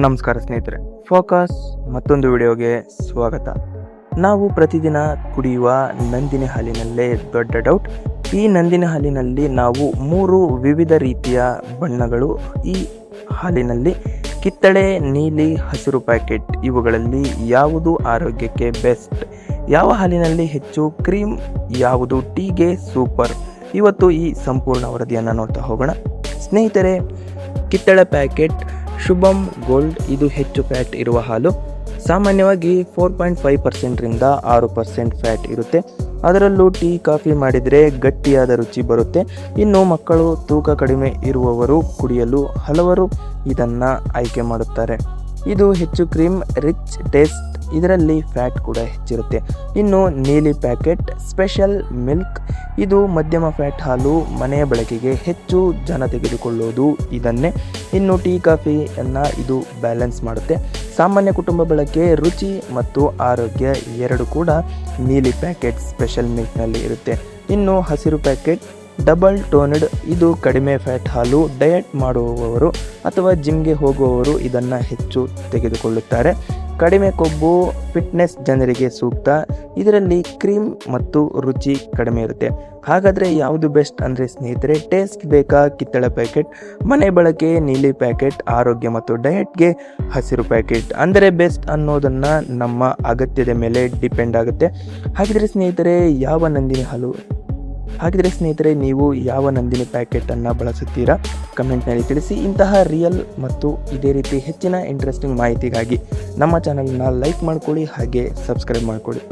ನಮಸ್ಕಾರ ಸ್ನೇಹಿತರೆ, ಫೋಕಸ್ ಮತ್ತೊಂದು ವಿಡಿಯೋಗೆ ಸ್ವಾಗತ. ನಾವು ಪ್ರತಿದಿನ ಕುಡಿಯುವ ನಂದಿನಿ ಹಾಲಿನಲ್ಲೇ ದೊಡ್ಡ ಡೌಟ್. ಈ ನಂದಿನಿ ಹಾಲಿನಲ್ಲಿ ನಾವು 3 ವಿವಿಧ ರೀತಿಯ ಬಣ್ಣಗಳು ಈ ಹಾಲಿನಲ್ಲಿ ಕಿತ್ತಳೆ, ನೀಲಿ, ಹಸಿರು ಪ್ಯಾಕೆಟ್ ಇವುಗಳಲ್ಲಿ ಯಾವುದು ಆರೋಗ್ಯಕ್ಕೆ ಬೆಸ್ಟ್, ಯಾವ ಹಾಲಿನಲ್ಲಿ ಹೆಚ್ಚು ಕ್ರೀಮ್, ಯಾವುದು ಟೀಗೆ ಸೂಪರ್, ಇವತ್ತು ಈ ಸಂಪೂರ್ಣ ವರದಿಯನ್ನು ನೋಡ್ತಾ ಹೋಗೋಣ. ಸ್ನೇಹಿತರೆ, ಕಿತ್ತಳೆ ಪ್ಯಾಕೆಟ್ ಶುಭಂ ಗೋಲ್ಡ್ ಇದು ಹೆಚ್ಚು ಫ್ಯಾಟ್ ಇರುವ ಹಾಲು. ಸಾಮಾನ್ಯವಾಗಿ 4.5% 6% ಫ್ಯಾಟ್ ಇರುತ್ತೆ. ಅದರಲ್ಲೂ ಟೀ ಕಾಫಿ ಮಾಡಿದರೆ ಗಟ್ಟಿಯಾದ ರುಚಿ ಬರುತ್ತೆ. ಇನ್ನು ಮಕ್ಕಳು, ತೂಕ ಕಡಿಮೆ ಇರುವವರು ಕುಡಿಯಲು ಹಲವರು ಇದನ್ನು ಆಯ್ಕೆ ಮಾಡುತ್ತಾರೆ. ಇದು ಹೆಚ್ಚು ಕ್ರೀಮ್, ರಿಚ್ ಟೇಸ್ಟ್, ಇದರಲ್ಲಿ ಫ್ಯಾಟ್ ಕೂಡ ಹೆಚ್ಚಿರುತ್ತೆ. ಇನ್ನು ನೀಲಿ ಪ್ಯಾಕೆಟ್ ಸ್ಪೆಷಲ್ ಮಿಲ್ಕ್ ಇದು ಮಧ್ಯಮ ಫ್ಯಾಟ್ ಹಾಲು, ಮನೆಯ ಬಳಕೆಗೆ ಹೆಚ್ಚು ಜನ ತೆಗೆದುಕೊಳ್ಳುವುದು ಇದನ್ನೇ. ಇನ್ನು ಟೀ ಕಾಫಿಯನ್ನು ಇದು ಬ್ಯಾಲೆನ್ಸ್ ಮಾಡುತ್ತೆ. ಸಾಮಾನ್ಯ ಕುಟುಂಬ ಬಳಕೆ, ರುಚಿ ಮತ್ತು ಆರೋಗ್ಯ ಎರಡು ಕೂಡ ನೀಲಿ ಪ್ಯಾಕೆಟ್ ಸ್ಪೆಷಲ್ ಮಿಲ್ಕ್ನಲ್ಲಿ ಇರುತ್ತೆ. ಇನ್ನು ಹಸಿರು ಪ್ಯಾಕೆಟ್ ಡಬಲ್ ಟೋನ್ಡ್ ಇದು ಕಡಿಮೆ ಫ್ಯಾಟ್ ಹಾಲು, ಡಯಟ್ ಮಾಡುವವರು ಅಥವಾ ಜಿಮ್ಗೆ ಹೋಗುವವರು ಇದನ್ನು ಹೆಚ್ಚು ತೆಗೆದುಕೊಳ್ಳುತ್ತಾರೆ. ಕಡಿಮೆ ಕೊಬ್ಬು, ಫಿಟ್ನೆಸ್ ಜನರಿಗೆ ಸೂಕ್ತ. ಇದರಲ್ಲಿ ಕ್ರೀಮ್ ಮತ್ತು ರುಚಿ ಕಡಿಮೆ ಇರುತ್ತೆ. ಹಾಗಾದರೆ ಯಾವುದು ಬೆಸ್ಟ್ ಅಂದರೆ ಸ್ನೇಹಿತರೆ, ಟೇಸ್ಟ್ ಬೇಕಾ ಕಿತ್ತಳೆ ಪ್ಯಾಕೆಟ್, ಮನೆ ಬಳಕೆ ನೀಲಿ ಪ್ಯಾಕೆಟ್, ಆರೋಗ್ಯ ಮತ್ತು ಡಯಟ್ಗೆ ಹಸಿರು ಪ್ಯಾಕೆಟ್. ಅಂದರೆ ಬೆಸ್ಟ್ ಅನ್ನೋದನ್ನು ನಮ್ಮ ಅಗತ್ಯದ ಮೇಲೆ ಡಿಪೆಂಡ್ ಆಗುತ್ತೆ. ಹಾಗಿದ್ರೆ ಸ್ನೇಹಿತರೆ ನೀವು ಯಾವ ನಂದಿನಿ ಪ್ಯಾಕೆಟನ್ನು ಬಳಸುತ್ತೀರಾ ಕಮೆಂಟ್ನಲ್ಲಿ ತಿಳಿಸಿ. ಇಂತಹ ರಿಯಲ್ ಮತ್ತು ಇದೇ ರೀತಿ ಹೆಚ್ಚಿನ ಇಂಟ್ರೆಸ್ಟಿಂಗ್ ಮಾಹಿತಿಗಾಗಿ ನಮ್ಮ ಚಾನಲ್ನ ಲೈಕ್ ಮಾಡ್ಕೊಳ್ಳಿ, ಹಾಗೆ ಸಬ್ಸ್ಕ್ರೈಬ್ ಮಾಡ್ಕೊಳ್ಳಿ.